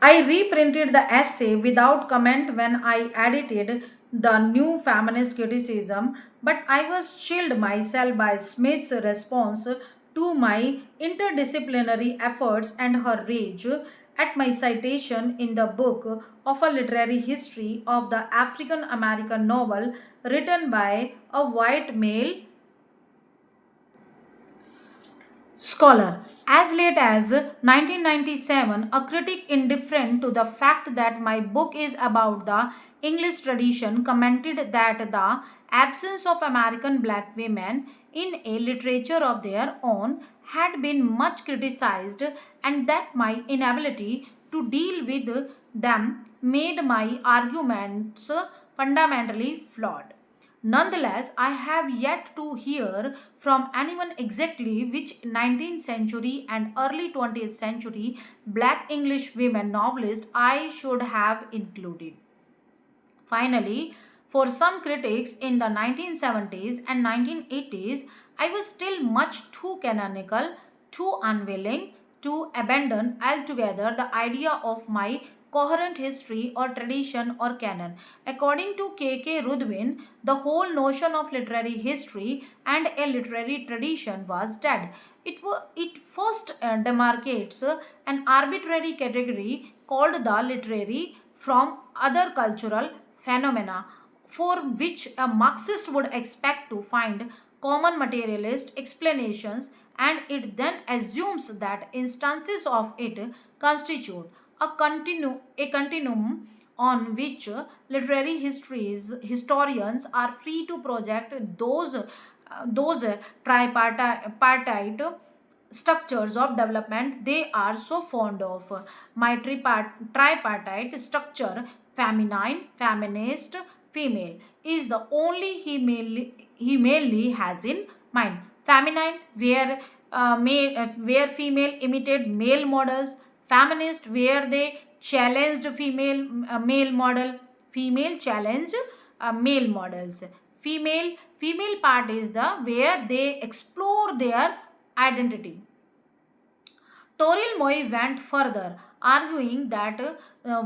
I reprinted the essay without comment when I edited the new feminist criticism, but I was chilled myself by Smith's response to my interdisciplinary efforts and her rage at my citation in the book of a literary history of the African American novel written by a white male scholar. As late as 1997, a critic indifferent to the fact that my book is about the English tradition commented that the absence of American black women in a literature of their own had been much criticized and that my inability to deal with them made my arguments fundamentally flawed. Nonetheless, I have yet to hear from anyone exactly which 19th century and early 20th century black English women novelists I should have included. Finally, for some critics in the 1970s and 1980s, I was still much too canonical, too unwilling to abandon altogether the idea of my coherent history or tradition or canon. According to K. Rudwin, the whole notion of literary history and a literary tradition was dead. It first demarcates an arbitrary category called the literary from other cultural phenomena for which a Marxist would expect to find common materialist explanations, and it then assumes that instances of it constitute a continuum on which literary historians are free to project those tripartite structures of development they are so fond of. My tripartite structure, feminine, feminist, female, is the only he mainly has in mind. Feminine, where female imitate male models. Feminist, where they challenged male model. Female challenged male models. Female part is the where they explore their identity. Toril Moi went further, arguing that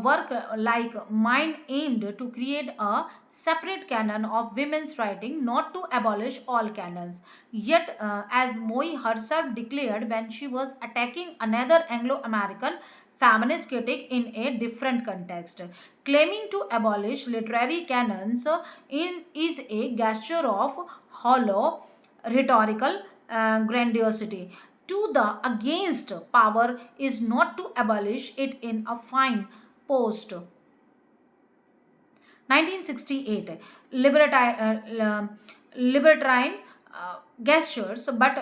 work like mine aimed to create a separate canon of women's writing, not to abolish all canons. Yet, as Moi herself declared when she was attacking another Anglo American feminist critic in a different context, claiming to abolish literary canons is a gesture of hollow rhetorical grandiosity to the against power is not to abolish it in a fine post 1968 libertine gestures, but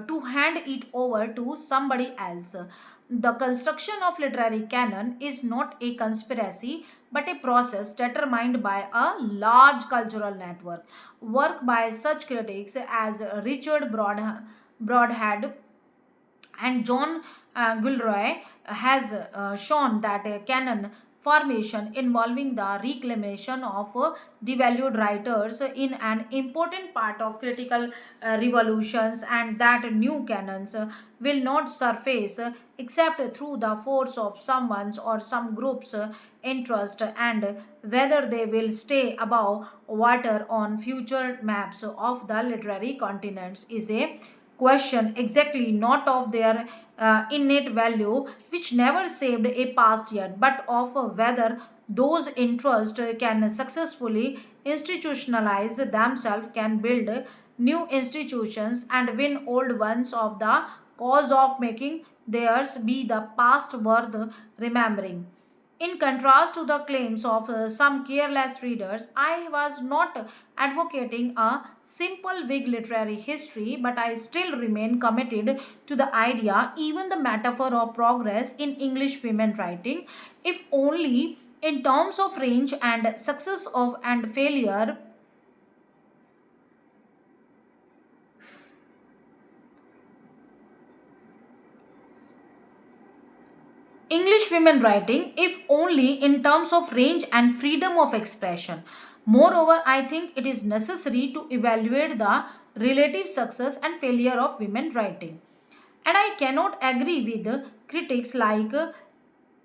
to hand it over to somebody else. The construction of literary canon is not a conspiracy but a process determined by a large cultural network. Work by such critics as Richard Broadhead and John Gilroy has shown that a canon formation involving the reclamation of devalued writers in an important part of critical revolutions, and that new canons will not surface except through the force of someone's or some group's interest, and whether they will stay above water on future maps of the literary continents is a question exactly not of their innate value, which never saved a past yet, but of whether those interests can successfully institutionalize themselves, can build new institutions and win old ones of the cause of making theirs be the past worth remembering. In contrast to the claims of some careless readers, I was not advocating a simple Whig literary history, but I still remain committed to the idea, even the metaphor of progress in English women writing, if only in terms of range and success of and failure. English women writing, if only in terms of range and freedom of expression. Moreover, I think it is necessary to evaluate the relative success and failure of women writing. And I cannot agree with critics like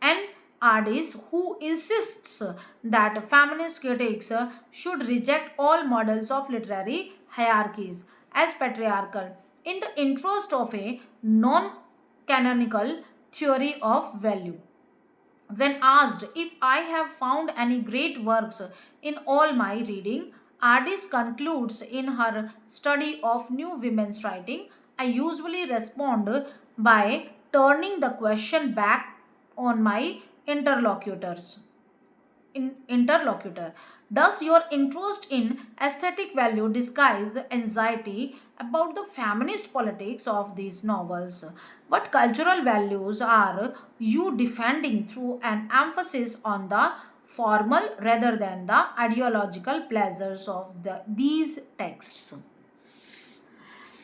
N. Ardis, who insists that feminist critics should reject all models of literary hierarchies as patriarchal in the interest of a non canonical theory of value. When asked if I have found any great works in all my reading, Ardis concludes in her study of new women's writing. I usually respond by turning the question back on my interlocutors interlocutor. Does your interest in aesthetic value disguise the anxiety about the feminist politics of these novels? What cultural values are you defending through an emphasis on the formal rather than the ideological pleasures of these texts?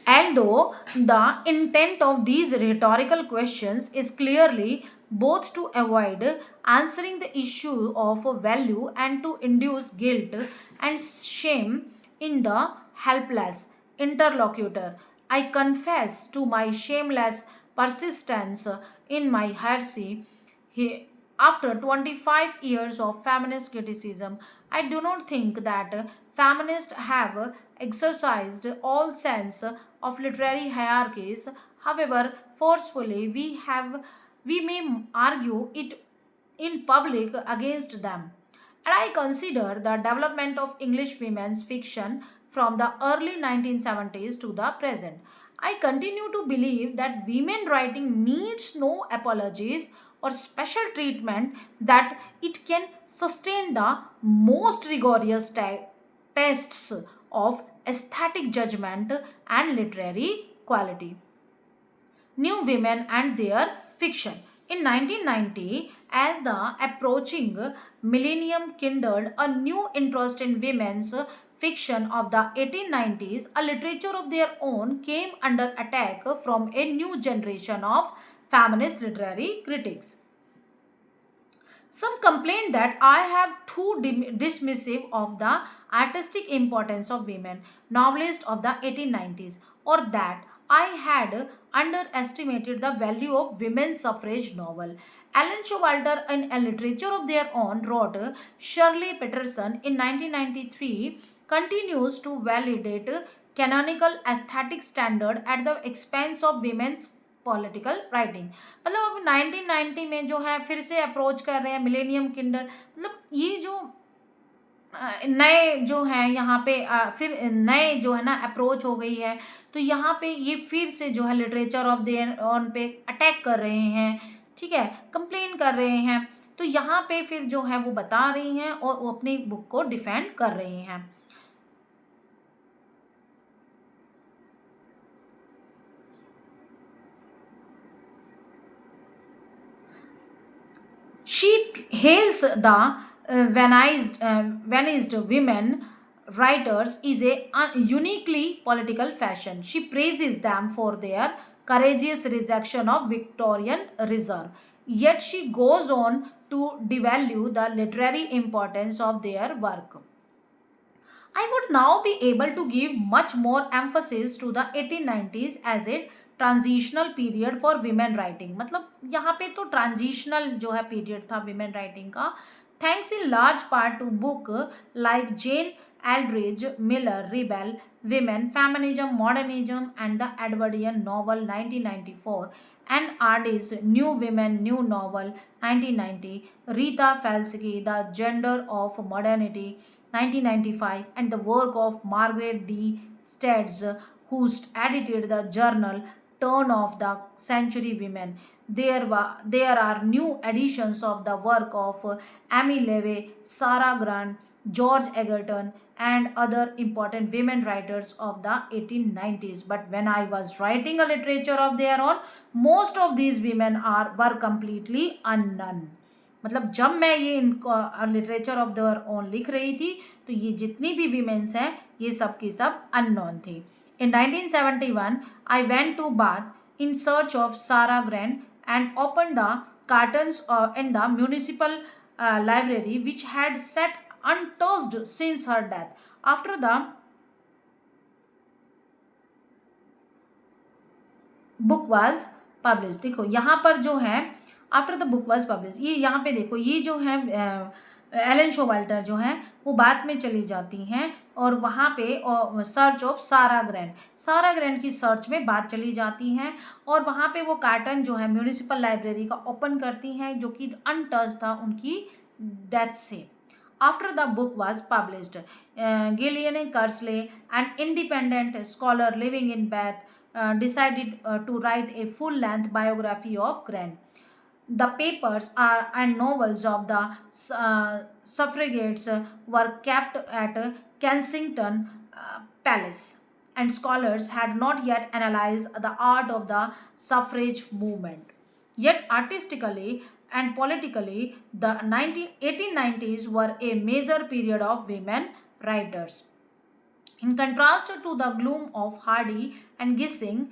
Although the intent of these rhetorical questions is clearly both to avoid answering the issue of value and to induce guilt and shame in the helpless interlocutor, I confess to my shameless persistence in my heresy. After 25 years of feminist criticism, I do not think that feminists have exercised all sense of literary hierarchies. However, forcefully we may argue it in public against them. And I consider the development of English women's fiction from the early 1970s to the present. I continue to believe that women writing needs no apologies or special treatment, that it can sustain the most rigorous tests of aesthetic judgment and literary quality. New Women and Their Fiction. In 1990, as the approaching millennium kindled a new interest in women's fiction of the 1890s, a literature of their own came under attack from a new generation of feminist literary critics. Some complain that I have too dismissive of the artistic importance of women novelists of the 1890s, or that I had underestimated the value of women's suffrage novel. Ellen Showalter, in A Literature of Their Own, wrote Shirley Peterson in 1993 continues to validate canonical aesthetic standard at the expense of women's political writing. मतलब अब 1990 में जो है फिर से approach कर रहे हैं मिलेनियम किंडल, मतलब ये जो नए जो हैं यहाँ पे फिर नए जो है ना अप्रोच हो गई है, तो यहाँ पे ये फिर से जो है लिटरेचर ऑफ देयर ऑन पे अटैक कर रहे हैं, ठीक है, कंप्लेन कर रहे हैं। तो यहाँ पे फिर जो है वो बता रही हैं और वो अपनी बुक को डिफेंड कर रही हैं। She hails the Vanized women writers is a uniquely political fashion. She praises them for their courageous rejection of Victorian reserve. Yet she goes on to devalue the literary importance of their work. I would now be able to give much more emphasis to the 1890s as a transitional period for women writing. मतलब यहाँ पे तो transitional जो है period था women writing का, thanks in large part to book like Jane Eldridge Miller rebel women feminism modernism and the edwardian novel 1994 and Ardis New Women New Novel 1990, Rita Falsky The Gender of Modernity 1995, and the work of Margaret D. Steads, who edited the journal Turn of the Century Women. There are new editions of the work of Amy Levy, Sarah Grant, George Egerton, and other important women writers of the 1890s. But when I was writing a literature of their own, most of these women were completely unknown. मतलब जब मैं ये इनको literature of their own लिख रही थी, तो ये जितनी भी वीमेंस हैं ये सब की सब अननोन थी। In 1971, I went to Bath in search of Sarah Grant and opened the curtains in the municipal library, which had sat untouched since her death. After the book was published, देखो यहाँ पर जो है after the book was publish. ये यहाँ पे देखो, ये जो है एलन शोवाल्टर जो है वो बाद में चली जाती हैं और वहाँ पे सर्च ऑफ सारा ग्रैंड की सर्च में बात चली जाती हैं और वहाँ पे वो कार्टन जो है म्यूनिसिपल लाइब्रेरी का ओपन करती हैं जो कि अनटच था उनकी डेथ से। After the book was published, Gillian Kersley, an independent scholar living in Bath, decided to write a full-length biography of Grant. The papers and novels of the suffragettes were kept at Kensington Palace, and scholars had not yet analyzed the art of the suffrage movement. Yet, artistically and politically, the 1890s were a major period of women writers. In contrast to the gloom of Hardy and Gissing,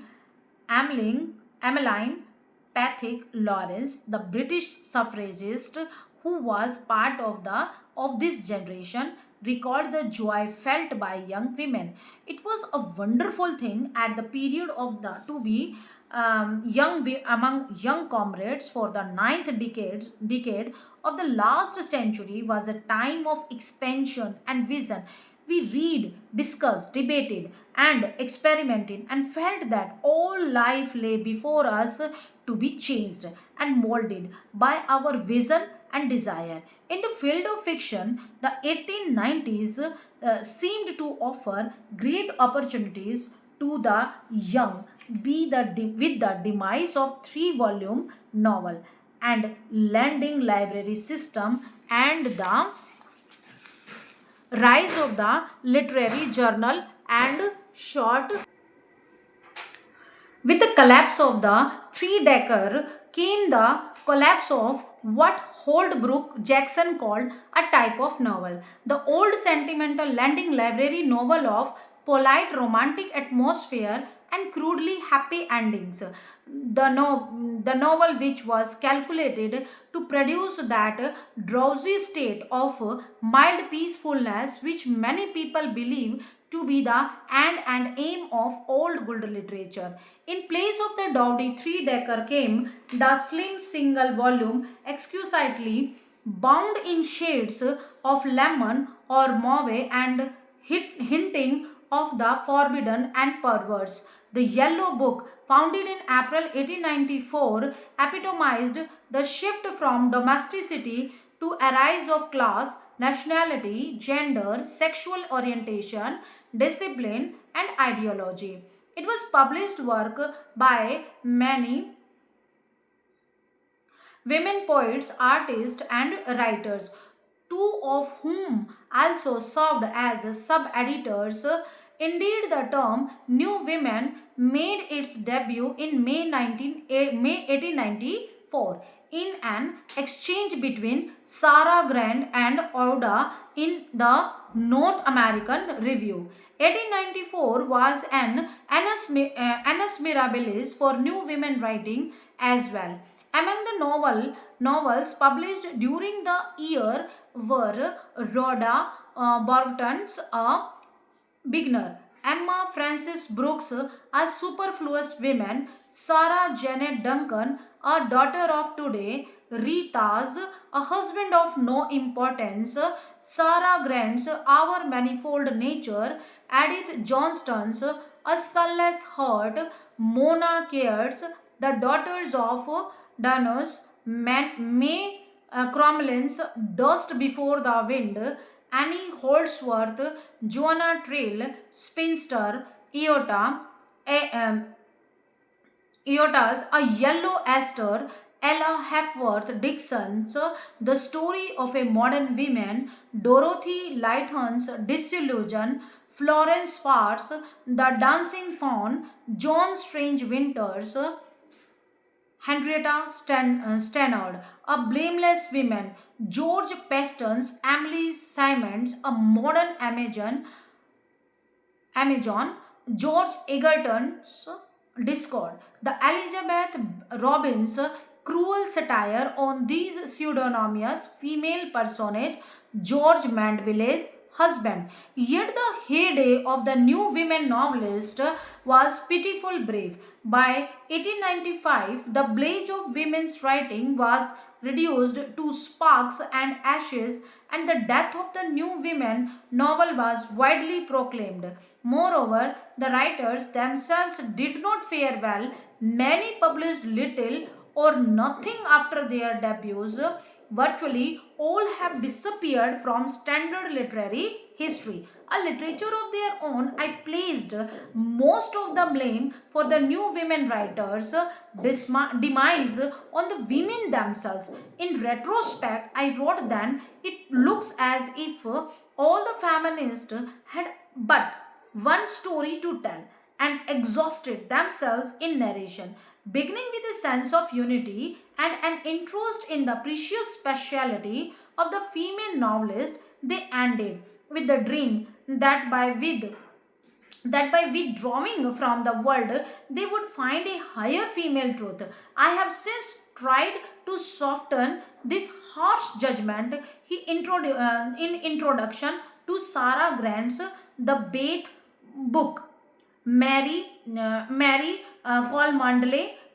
Emmeline Pathick Lawrence, the British suffragist who was part of this generation, recalled the joy felt by young women. It was a wonderful thing at the period of the to be among young comrades for the decade of the last century was a time of expansion and vision. We read, discussed, debated, and experimented, and felt that all life lay before us to be changed and molded by our vision and desire. In the field of fiction, the 1890s seemed to offer great opportunities to the young with the demise of three-volume novel and lending library system and the rise of the literary journal and short. With the collapse of the three-decker came the collapse of what Holdbrook Jackson called a type of novel. The old sentimental lending library novel of polite romantic atmosphere and crudely happy endings. The novel which was calculated to produce that drowsy state of mild peacefulness which many people believe to be the end and aim of old good literature. In place of the dowdy three-decker came the slim single volume, exquisitely bound in shades of lemon or mauve and hinting of the forbidden and perverse. The Yellow Book, founded in April 1894, epitomized the shift from domesticity to a rise of class, nationality, gender, sexual orientation, discipline, and ideology. It was published work by many women poets, artists, and writers, two of whom also served as sub editors. Indeed, the term New Women made its debut in May 1894 in an exchange between Sarah Grant and Oda in the North American Review. 1894 was an annus mirabilis for new women writing as well. Among the novels published during the year were Rhoda Barton's A Beginner, Emma Frances Brooks, A Superfluous Women, Sarah Janet Duncan, A Daughter of Today, Rita's A Husband of No Importance, Sarah Grant's Our Manifold Nature, Edith Johnston's A Sunless Heart, Mona Care's The Daughters of Danos, May Cromlin's Dust Before the Wind, Annie Holdsworth, Joanna Trail, Spinster, Eota's A Yellow Esther, Ella Hepworth Dixon's The Story of a Modern Woman, Dorothy Lighton's Disillusion, Florence Farr's The Dancing Fawn, John Strange Winters, Henrietta Stannard, A Blameless Woman, George Peston's Emily Simons, A Modern Amazon, George Egerton's Discord, the Elizabeth Robbins' cruel satire on these pseudonymous female personage, George Mandeville's husband. Yet the heyday of the new women novelist was pitiful brave. By 1895, the blaze of women's writing was reduced to sparks and ashes, and the death of the new women novel was widely proclaimed. Moreover, the writers themselves did not fare well. Many published little or nothing after their debuts. Virtually all have disappeared from standard literary history. A literature of their own, I placed most of the blame for the new women writers' demise on the women themselves. In retrospect, I wrote then, it looks as if all the feminists had but one story to tell and exhausted themselves in narration, beginning with a sense of unity and an interest in the precious speciality of the female novelist. They ended with the dream that by withdrawing from the world they would find a higher female truth. I have since tried to soften this harsh judgment in introduction to Sarah Grant's The Bath book. Mary Cole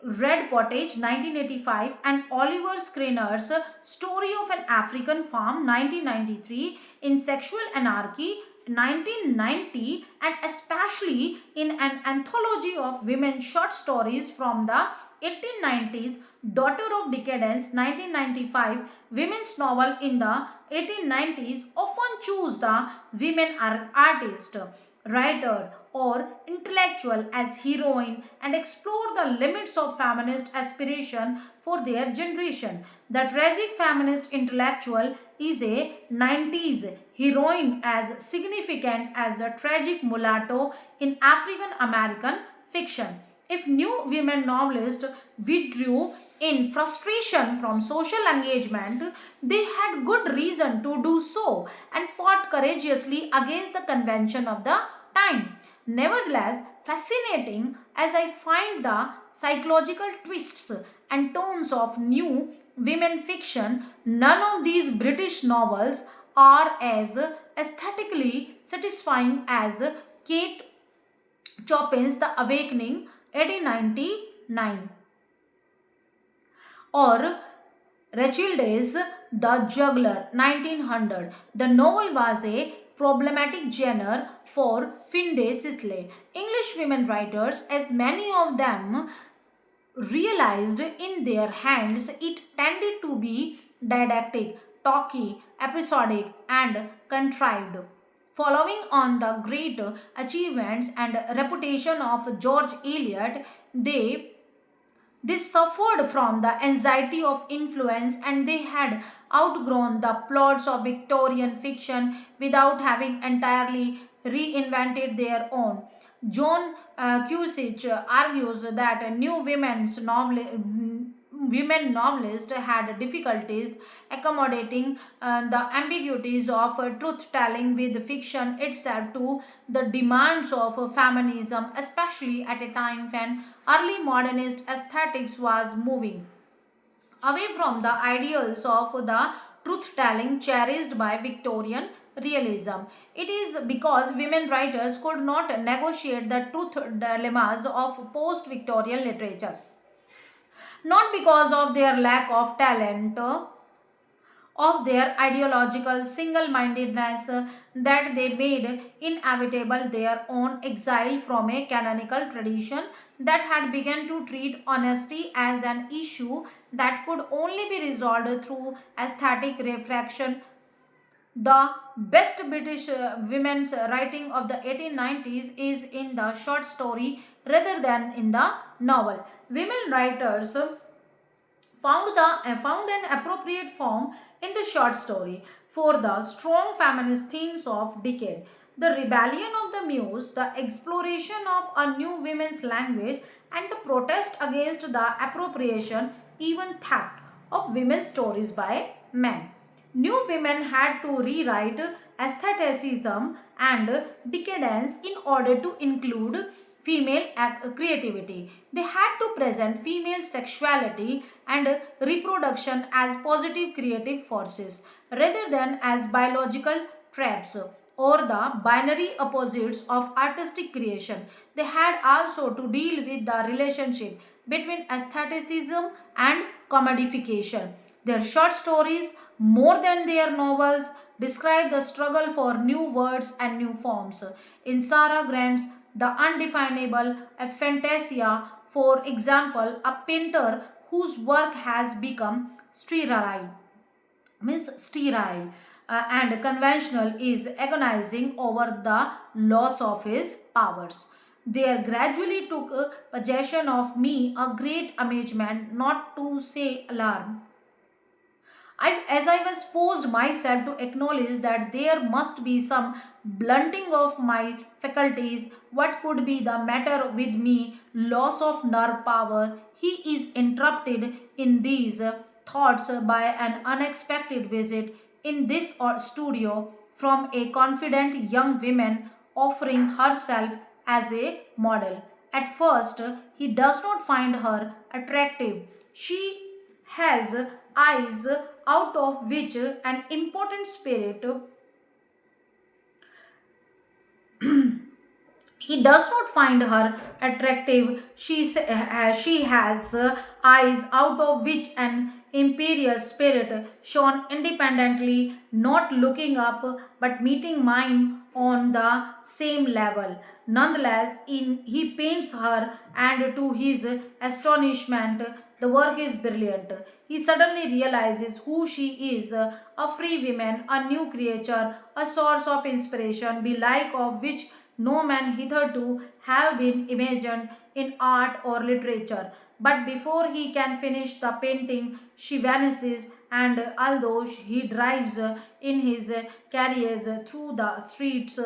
Red Pottage 1985, and Oliver Skriner's Story of an African Farm 1993, in Sexual Anarchy 1990, and especially in an anthology of women short stories from the 1890s, Daughter of Decadence 1995. Women's novel in the 1890s often choose the women artist, writer, or intellectual as heroine and explore the limits of feminist aspiration for their generation. The tragic feminist intellectual is a 90s heroine as significant as the tragic mulatto in African American fiction. If new women novelists withdrew in frustration from social engagement, they had good reason to do so and fought courageously against the convention of the time. Nevertheless, fascinating as I find the psychological twists and tones of new women fiction, none of these British novels are as aesthetically satisfying as Kate Chopin's The Awakening 1899 or Rachilde's The Juggler 1900. The novel was a problematic genre for Finde Sisley. English women writers, as many of them realized in their hands, it tended to be didactic, talky, episodic, and contrived. Following on the great achievements and reputation of George Eliot, they suffered from the anxiety of influence, and they had outgrown the plots of Victorian fiction without having entirely reinvented their own. John Cusick argues that women novelists had difficulties accommodating the ambiguities of truth telling with fiction itself to the demands of feminism, especially at a time when early modernist aesthetics was moving away from the ideals of the truth telling cherished by Victorian realism. It is because women writers could not negotiate the truth dilemmas of post Victorian literature, not because of their lack of talent, of their ideological single mindedness, that they made inevitable their own exile from a canonical tradition that had begun to treat honesty as an issue that could only be resolved through aesthetic reflection. The best British women's writing of the 1890s is in the short story rather than in the novel. Women writers found an appropriate form in the short story for the strong feminist themes of decade. The rebellion of the muse, the exploration of a new women's language, and the protest against the appropriation, even theft, of women's stories by men. New women had to rewrite aestheticism and decadence in order to include female creativity. They had to present female sexuality and reproduction as positive creative forces rather than as biological traps. or the binary opposites of artistic creation. They had also to deal with the relationship between aestheticism and commodification. Their short stories, more than their novels, describe the struggle for new words and new forms. In Sarah Grant's The Undefinable, a Fantasia, for example, a painter whose work has become sterile and conventional is agonizing over the loss of his powers. There gradually took possession of me a great amazement, not to say alarm. As I was forced myself to acknowledge that there must be some blunting of my faculties, what could be the matter with me? Loss of nerve power. He is interrupted in these thoughts by an unexpected visit in this studio from a confident young woman offering herself as a model. At first, he does not find her attractive. She has eyes out of which an important spirit. He does not find her attractive. She has eyes out of which an imperial spirit shone independently, not looking up but meeting mine on the same level. Nonetheless, he paints her, and to his astonishment, the work is brilliant. He suddenly realizes who she is, a free woman, a new creature, a source of inspiration, the like of which no man hitherto have been imagined in art or literature. But before he can finish the painting, she vanishes, and although he drives in his carriage through the streets,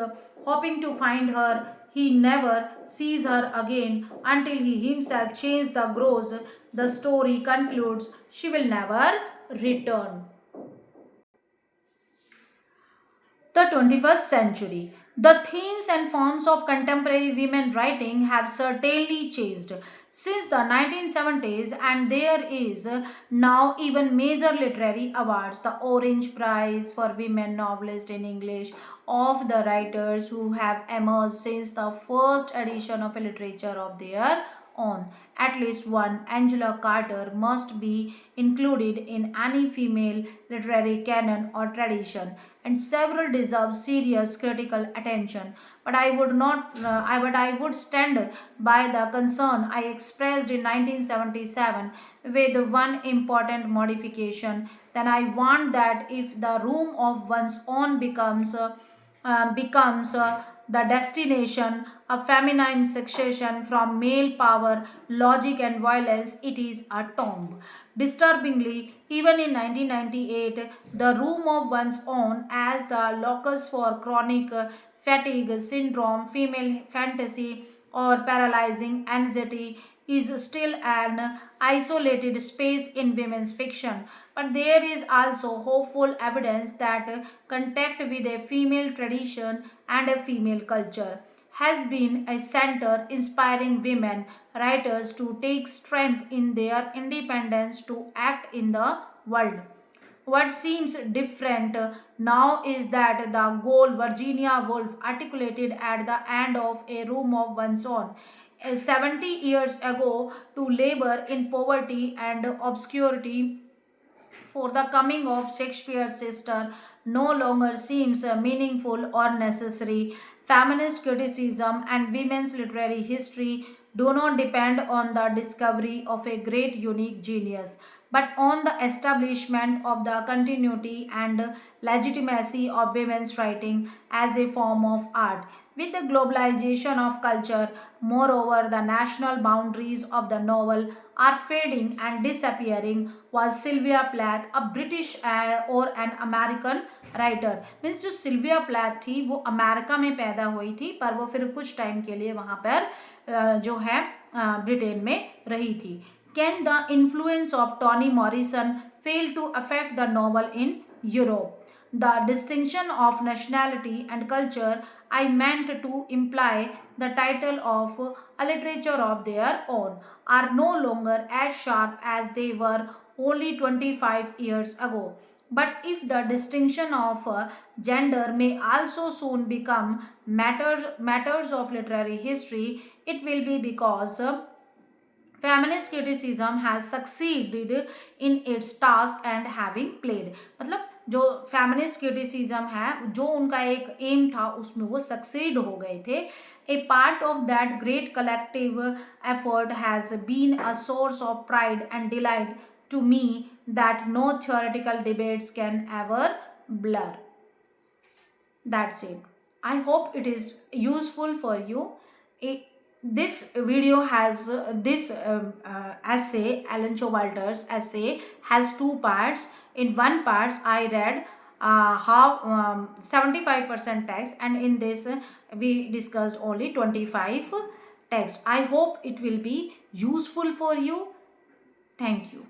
hoping to find her, he never sees her again until he himself changes the grows. The story concludes she will never return. The 21st century. The themes and forms of contemporary women writing have certainly changed since the 1970s, and there is now even major literary awards, the Orange Prize for Women Novelists in English, of the writers who have emerged since the first edition of a literature of their own. At least one Angela Carter must be included in any female literary canon or tradition, and several deserve serious critical attention. But I would not. I would stand by the concern I expressed in 1977 with one important modification. Then I want that if the room of one's own becomes the destination, a feminine succession from male power, logic, and violence, it is a tomb. Disturbingly, even in 1998, the room of one's own as the locus for chronic fatigue syndrome, female fantasy, or paralyzing anxiety is still an isolated space in women's fiction. But there is also hopeful evidence that contact with a female tradition and a female culture has been a center inspiring women writers to take strength in their independence to act in the world. What seems different now is that the goal Virginia Woolf articulated at the end of A Room of One's Own 70 years ago to labor in poverty and obscurity for the coming of Shakespeare's sister no longer seems meaningful or necessary. Feminist criticism and women's literary history do not depend on the discovery of a great unique genius, but on the establishment of the continuity and legitimacy of women's writing as a form of art. With the globalization of culture, moreover, the national boundaries of the novel are fading and disappearing. Was Sylvia Plath a British or an American writer means जो Sylvia Plath थी वो America में पैदा हुई थी, पर वो फिर कुछ टाइम के लिए वहाँ पर जो है ब्रिटेन में रही थी. Can the influence of Toni Morrison fail to affect the novel in Europe? The distinction of nationality and culture I meant to imply the title of a literature of their own are no longer as sharp as they were only 25 years ago. But if the distinction of gender may also soon become matters of literary history, it will be because feminist criticism has succeeded in its task and having played, मतलब जो feminist criticism है, जो उनका एक aim था, उसमें वो succeed हो गए थे. A part of that great collective effort has been a source of pride and delight to me that no theoretical debates can ever blur. That's it. I hope it is useful for you. This video has this essay, Ellen Showalter's essay, has two parts. In one part, I read how 75% text, and in this we discussed only 25 text. I hope it will be useful for you. Thank you.